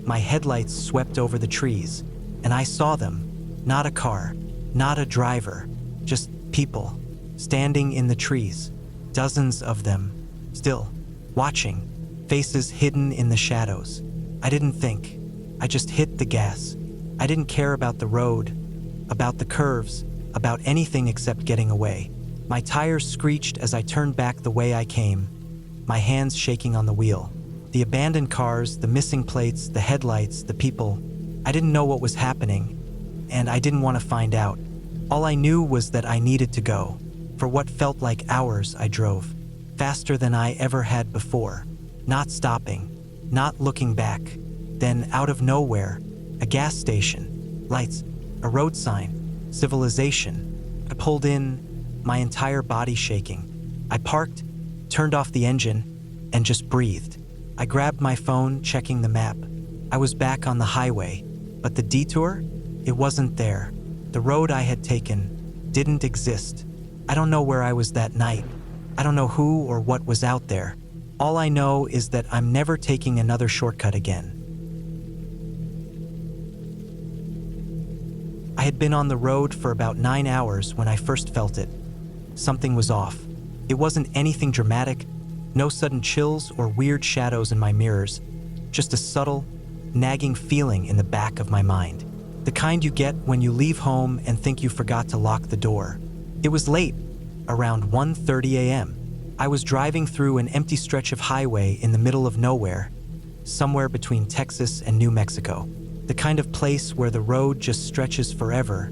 my headlights swept over the trees, and I saw them. Not a car, not a driver, just people, standing in the trees. Dozens of them, still, watching, faces hidden in the shadows. I didn't think. I just hit the gas. I didn't care about the road, about the curves, about anything except getting away. My tires screeched as I turned back the way I came, my hands shaking on the wheel. The abandoned cars, the missing plates, the headlights, the people. I didn't know what was happening, and I didn't want to find out. All I knew was that I needed to go. For what felt like hours, I drove, faster than I ever had before, not stopping, not looking back. Then, out of nowhere, a gas station, lights, a road sign, civilization. I pulled in, my entire body shaking. I parked, turned off the engine, and just breathed. I grabbed my phone, checking the map. I was back on the highway, but the detour? It wasn't there. The road I had taken didn't exist. I don't know where I was that night. I don't know who or what was out there. All I know is that I'm never taking another shortcut again. I had been on the road for about 9 hours when I first felt it. Something was off. It wasn't anything dramatic, no sudden chills or weird shadows in my mirrors, just a subtle, nagging feeling in the back of my mind. The kind you get when you leave home and think you forgot to lock the door. It was late, around 1:30 a.m. I was driving through an empty stretch of highway in the middle of nowhere. somewhere between Texas and New Mexico. The kind of place where the road just stretches forever,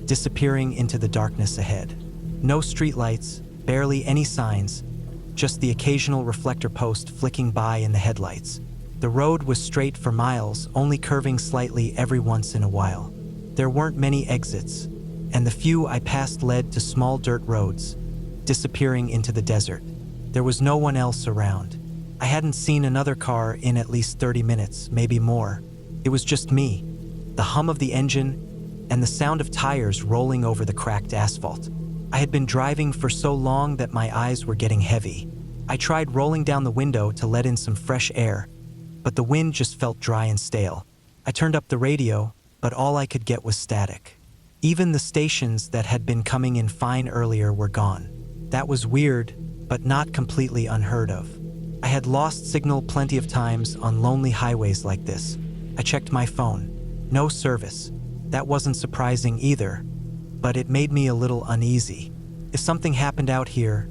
disappearing into the darkness ahead. No streetlights, barely any signs, just the occasional reflector post flicking by in the headlights. The road was straight for miles, only curving slightly every once in a while. There weren't many exits, and the few I passed led to small dirt roads, disappearing into the desert. There was no one else around. I hadn't seen another car in at least 30 minutes, maybe more. It was just me, the hum of the engine, and the sound of tires rolling over the cracked asphalt. I had been driving for so long that my eyes were getting heavy. I tried rolling down the window to let in some fresh air, but the wind just felt dry and stale. I turned up the radio, but all I could get was static. Even the stations that had been coming in fine earlier were gone. That was weird, but not completely unheard of. I had lost signal plenty of times on lonely highways like this. I checked my phone. No service. That wasn't surprising either, but it made me a little uneasy. If something happened out here,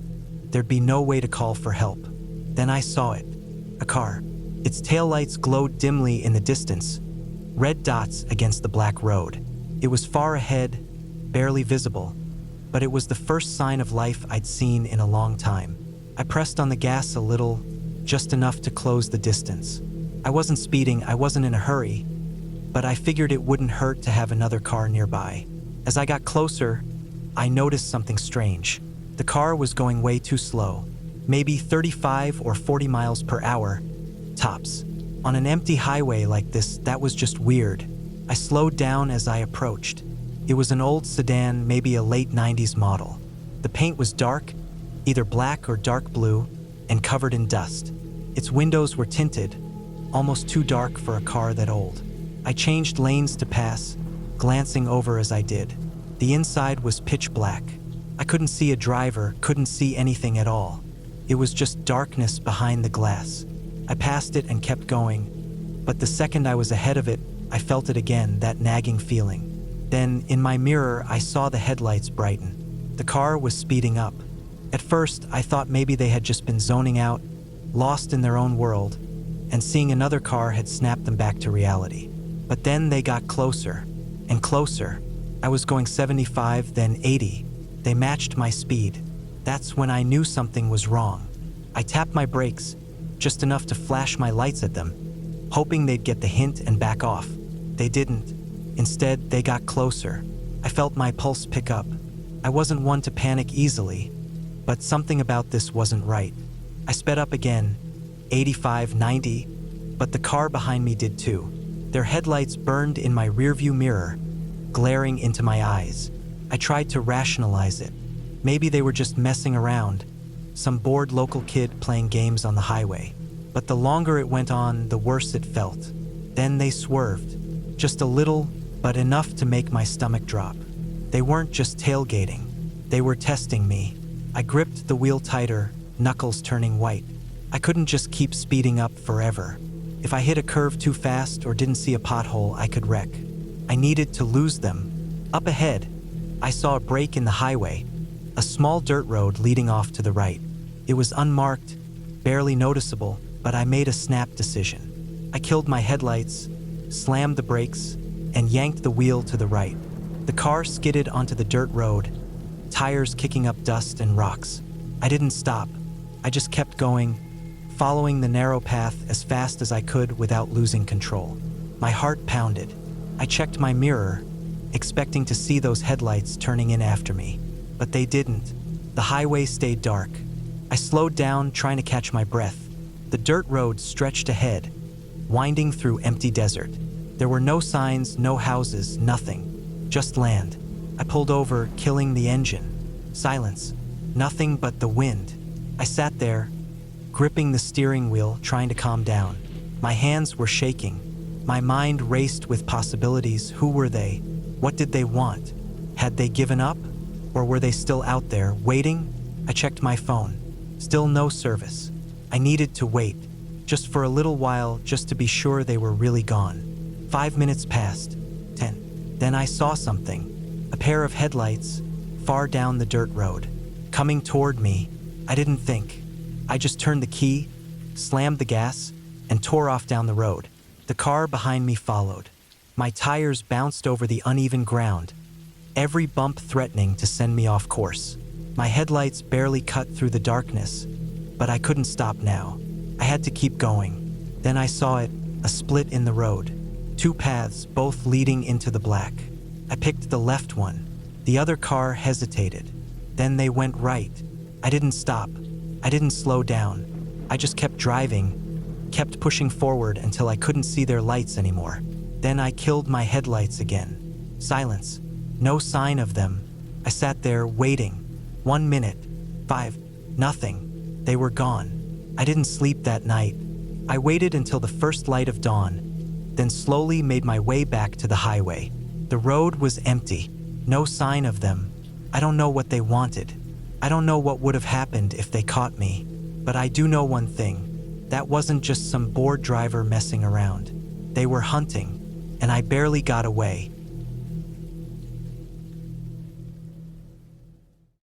there'd be no way to call for help. Then I saw it. A car. Its taillights glowed dimly in the distance, red dots against the black road. It was far ahead, barely visible, but it was the first sign of life I'd seen in a long time. I pressed on the gas a little, just enough to close the distance. I wasn't speeding, I wasn't in a hurry, but I figured it wouldn't hurt to have another car nearby. As I got closer, I noticed something strange. The car was going way too slow, maybe 35 or 40 miles per hour, tops. On an empty highway like this, that was just weird. I slowed down as I approached. It was an old sedan, maybe a late 90s model. The paint was dark, either black or dark blue, and covered in dust. Its windows were tinted, almost too dark for a car that old. I changed lanes to pass, glancing over as I did. The inside was pitch black. I couldn't see a driver, couldn't see anything at all. It was just darkness behind the glass. I passed it and kept going, but the second I was ahead of it, I felt it again, that nagging feeling. Then, in my mirror, I saw the headlights brighten. The car was speeding up. At first, I thought maybe they had just been zoning out, lost in their own world, and seeing another car had snapped them back to reality. But then they got closer and closer. I was going 75, then 80. They matched my speed. That's when I knew something was wrong. I tapped my brakes, just enough to flash my lights at them, hoping they'd get the hint and back off. They didn't. Instead, they got closer. I felt my pulse pick up. I wasn't one to panic easily, but something about this wasn't right. I sped up again, 85, 90, but the car behind me did too. Their headlights burned in my rearview mirror, glaring into my eyes. I tried to rationalize it. Maybe they were just messing around, some bored local kid playing games on the highway. But the longer it went on, the worse it felt. Then they swerved, just a little, but enough to make my stomach drop. They weren't just tailgating, they were testing me. I gripped the wheel tighter, knuckles turning white. I couldn't just keep speeding up forever. If I hit a curve too fast or didn't see a pothole, I could wreck. I needed to lose them. Up ahead, I saw a break in the highway, a small dirt road leading off to the right. It was unmarked, barely noticeable, but I made a snap decision. I killed my headlights, slammed the brakes, and yanked the wheel to the right. The car skidded onto the dirt road, tires kicking up dust and rocks. I didn't stop. I just kept going, following the narrow path as fast as I could without losing control. My heart pounded. I checked my mirror, expecting to see those headlights turning in after me, but they didn't. The highway stayed dark. I slowed down, trying to catch my breath. The dirt road stretched ahead, winding through empty desert. There were no signs, no houses, nothing. Just land. I pulled over, killing the engine. Silence. Nothing but the wind. I sat there, gripping the steering wheel, trying to calm down. My hands were shaking. My mind raced with possibilities. Who were they? What did they want? Had they given up? Or were they still out there, waiting? I checked my phone. Still no service. I needed to wait, just for a little while, just to be sure they were really gone. 5 minutes passed. 10. Then I saw something. A pair of headlights, far down the dirt road, coming toward me. I didn't think. I just turned the key, slammed the gas, and tore off down the road. The car behind me followed. My tires bounced over the uneven ground, every bump threatening to send me off course. My headlights barely cut through the darkness, but I couldn't stop now. I had to keep going. Then I saw it, a split in the road. Two paths, both leading into the black. I picked the left one. The other car hesitated. Then they went right. I didn't stop. I didn't slow down. I just kept driving, kept pushing forward until I couldn't see their lights anymore. Then I killed my headlights again. Silence. No sign of them. I sat there waiting. 1 minute. 5. Nothing. They were gone. I didn't sleep that night. I waited until the first light of dawn, then slowly made my way back to the highway. The road was empty. No sign of them. I don't know what they wanted. I don't know what would have happened if they caught me. But I do know one thing. That wasn't just some bored driver messing around. They were hunting, and I barely got away.